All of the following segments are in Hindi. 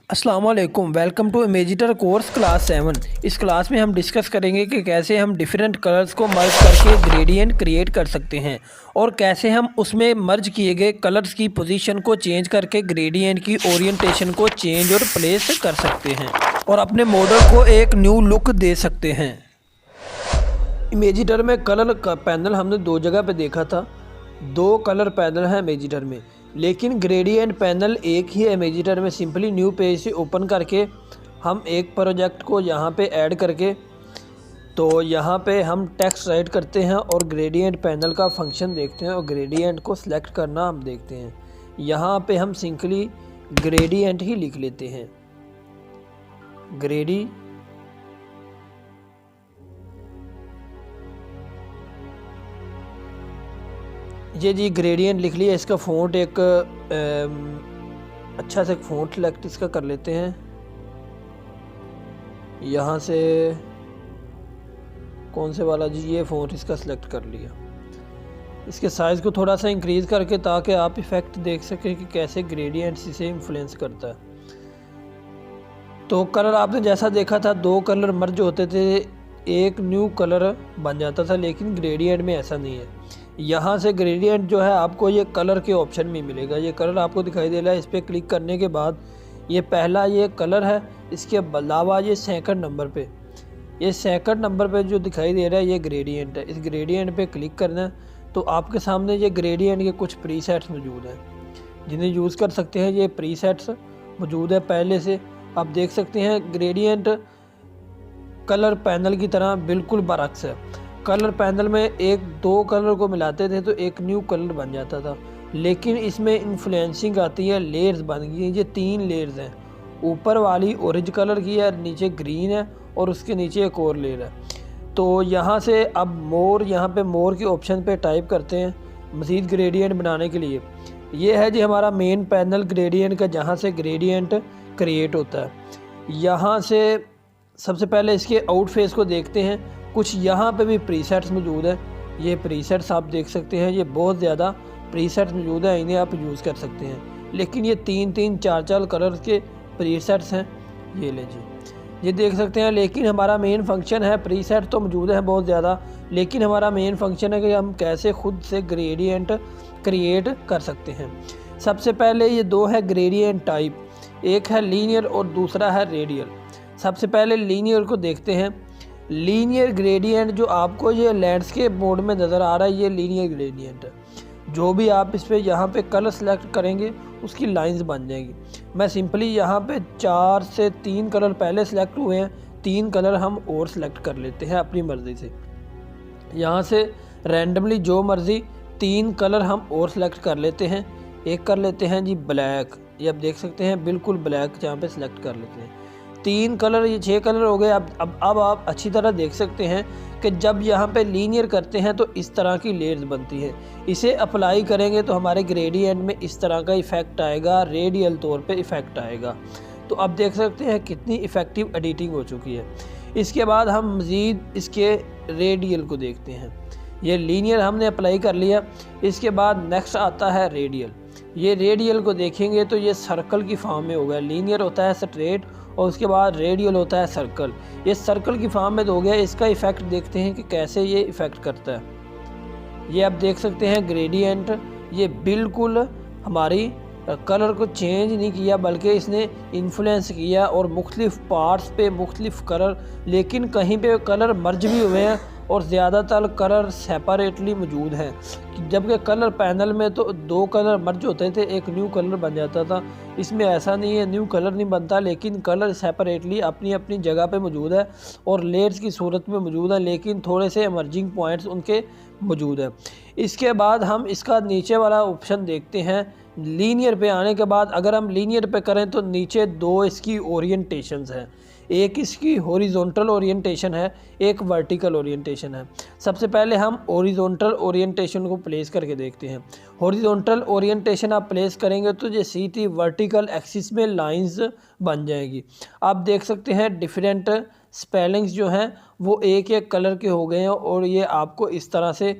अस्सलाम वालेकुम, वेलकम टू इमेजिटर कोर्स क्लास 7। इस क्लास में हम डिस्कस करेंगे कि कैसे हम डिफरेंट कलर्स को मर्ज करके ग्रेडियंट क्रिएट कर सकते हैं और कैसे हम उसमें मर्ज किए गए कलर्स की पोजीशन को चेंज करके ग्रेडियंट की ओरिएंटेशन को चेंज और प्लेस कर सकते हैं और अपने मॉडल को एक न्यू लुक दे सकते हैं। इमेजिटर में कलर का पैनल हमने दो जगह पे देखा था। दो कलर पैनल है इमेजिटर में, लेकिन ग्रेडियंट पैनल एक ही है इमेजिटर में। सिंपली न्यू पेज से ओपन करके हम एक प्रोजेक्ट को यहाँ पे ऐड करके तो यहाँ पे हम टेक्स्ट राइट करते हैं और ग्रेडियंट पैनल का फंक्शन देखते हैं और ग्रेडियंट को सिलेक्ट करना हम देखते हैं। यहाँ पे हम सिंपली ग्रेडियंट ही लिख लेते हैं, ये जी ग्रेडियंट लिख लिया। इसका फ़ॉन्ट एक अच्छा सा फ़ॉन्ट सेलेक्ट इसका कर लेते हैं। यहाँ से कौन से वाला जी, ये फ़ॉन्ट इसका सिलेक्ट कर लिया। इसके साइज़ को थोड़ा सा इंक्रीज़ करके ताकि आप इफ़ेक्ट देख सकें कि कैसे ग्रेडियंट्स इसे इन्फ्लुएंस करता है। तो कलर आपने जैसा देखा था, दो कलर मर्ज होते थे, एक न्यू कलर बन जाता था, लेकिन ग्रेडियंट में ऐसा नहीं है। यहाँ से ग्रेडियंट जो है आपको ये कलर के ऑप्शन में मिलेगा। ये कलर आपको दिखाई दे रहा है, इस पर क्लिक करने के बाद ये पहला ये कलर है। इसके अलावा ये सेकंड नंबर पे, ये सेकंड नंबर पे जो दिखाई दे रहा है ये ग्रेडियंट है। इस ग्रेडियंट पे क्लिक करना है तो आपके सामने ये ग्रेडियंट के कुछ प्रीसेट्स मौजूद हैं जिन्हें यूज़ कर सकते हैं। ये प्रीसेट्स मौजूद है पहले से, आप देख सकते हैं। ग्रेडियंट कलर पैनल की तरह बिल्कुल बरक्स है। कलर पैनल में एक दो कलर को मिलाते थे तो एक न्यू कलर बन जाता था, लेकिन इसमें इन्फ्लुएंसिंग आती है, लेयर्स बन गई हैं। ये 3 लेयर्स हैं, ऊपर वाली ऑरेंज कलर की है, नीचे ग्रीन है और उसके नीचे एक और लेयर है। तो यहाँ से अब मोर, यहाँ पे मोर के ऑप्शन पे टाइप करते हैं मज़ीद ग्रेडियंट बनाने के लिए। ये है जी हमारा मेन पैनल ग्रेडियंट का, जहाँ से ग्रेडियंट क्रिएट होता है। यहाँ से सबसे पहले इसके आउट फेस को देखते हैं। कुछ यहाँ पे भी प्रीसेट्स मौजूद है। ये प्रीसेट्स आप देख सकते हैं, ये बहुत ज़्यादा प्रीसेट्स मौजूद है, इन्हें आप यूज़ कर सकते हैं। लेकिन ये 3-3 4-4 कलर के प्रीसेट्स हैं। ये ले जी, ये देख सकते हैं। लेकिन हमारा मेन फंक्शन है, प्रीसेट तो मौजूद है बहुत ज़्यादा, लेकिन हमारा मेन फंक्शन है कि हम कैसे खुद से ग्रेडियंट क्रिएट कर सकते हैं। सबसे पहले ये दो है ग्रेडियंट टाइप, एक है लीनियर और दूसरा है रेडियल। सबसे पहले लीनियर को देखते हैं। लीनियर ग्रेडियंट जो आपको ये लैंडस्केप मोड में नज़र आ रहा है, ये लीनियर ग्रेडियंट है। जो भी आप इस पर यहाँ पे कलर सेलेक्ट करेंगे उसकी लाइंस बन जाएगी। मैं सिंपली यहाँ पे 4 से 3 कलर पहले सेलेक्ट हुए हैं, 3 कलर हम और सेलेक्ट कर लेते हैं अपनी मर्ज़ी से। यहाँ से रैंडमली जो मर्ज़ी 3 कलर हम और सेलेक्ट कर लेते हैं। एक कर लेते हैं जी ब्लैक, ये आप देख सकते हैं बिल्कुल ब्लैक, यहाँ पे सेलेक्ट कर लेते हैं। 3 कलर, ये 6 कलर हो गए। अब आप अच्छी तरह देख सकते हैं कि जब यहाँ पे लीनियर करते हैं तो इस तरह की लेयर्स बनती है। इसे अप्लाई करेंगे तो हमारे ग्रेडियंट में इस तरह का इफ़ेक्ट आएगा, रेडियल तौर पे इफ़ेक्ट आएगा। तो अब देख सकते हैं कितनी इफ़ेक्टिव एडिटिंग हो चुकी है। इसके बाद हम मज़ीद इसके रेडियल को देखते हैं। ये लीनियर हमने अप्लाई कर लिया। इसके बाद नेक्स्ट आता है रेडियल। ये रेडियल को देखेंगे तो ये सर्कल की फॉर्म में होगा। लीनियर होता है स्ट्रेट और उसके बाद रेडियल होता है सर्कल। ये सर्कल की फॉर्म में हो गया। इसका इफ़ेक्ट देखते हैं कि कैसे ये इफ़ेक्ट करता है। ये आप देख सकते हैं ग्रेडियंट, ये बिल्कुल हमारी कलर को चेंज नहीं किया, बल्कि इसने इन्फ्लुएंस किया और मुख्तलिफ पार्ट्स पे मुख्तलिफ कलर, लेकिन कहीं पे कलर मर्ज भी हुए हैं और ज़्यादातर कलर सेपरेटली मौजूद हैं। जबकि कलर पैनल में तो 2 कलर मर्ज होते थे, एक न्यू कलर बन जाता था। इसमें ऐसा नहीं है, न्यू कलर नहीं बनता, लेकिन कलर सेपरेटली अपनी अपनी जगह पे मौजूद है और लेयर्स की सूरत में मौजूद है, लेकिन थोड़े से इमर्जिंग पॉइंट्स उनके मौजूद है। इसके बाद हम इसका नीचे वाला ऑप्शन देखते हैं। लीनियर पे आने के बाद अगर हम लीनियर पे करें तो नीचे 2 इसकी ओरिएंटेशंस हैं। एक इसकी हॉरिजॉन्टल ओरिएंटेशन है, एक वर्टिकल ओरिएंटेशन है। सबसे पहले हम हॉरिजॉन्टल ओरिएंटेशन को प्लेस करके देखते हैं। हॉरिजॉन्टल ओरिएंटेशन आप प्लेस करेंगे तो ये सीधी वर्टिकल एक्सिस में लाइंस बन जाएगी। आप देख सकते हैं डिफरेंट स्पेलिंग्स जो हैं वो एक एक कलर के हो गए हैं और ये आपको इस तरह से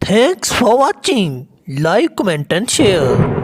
Thanks for watching. Like, comment and share.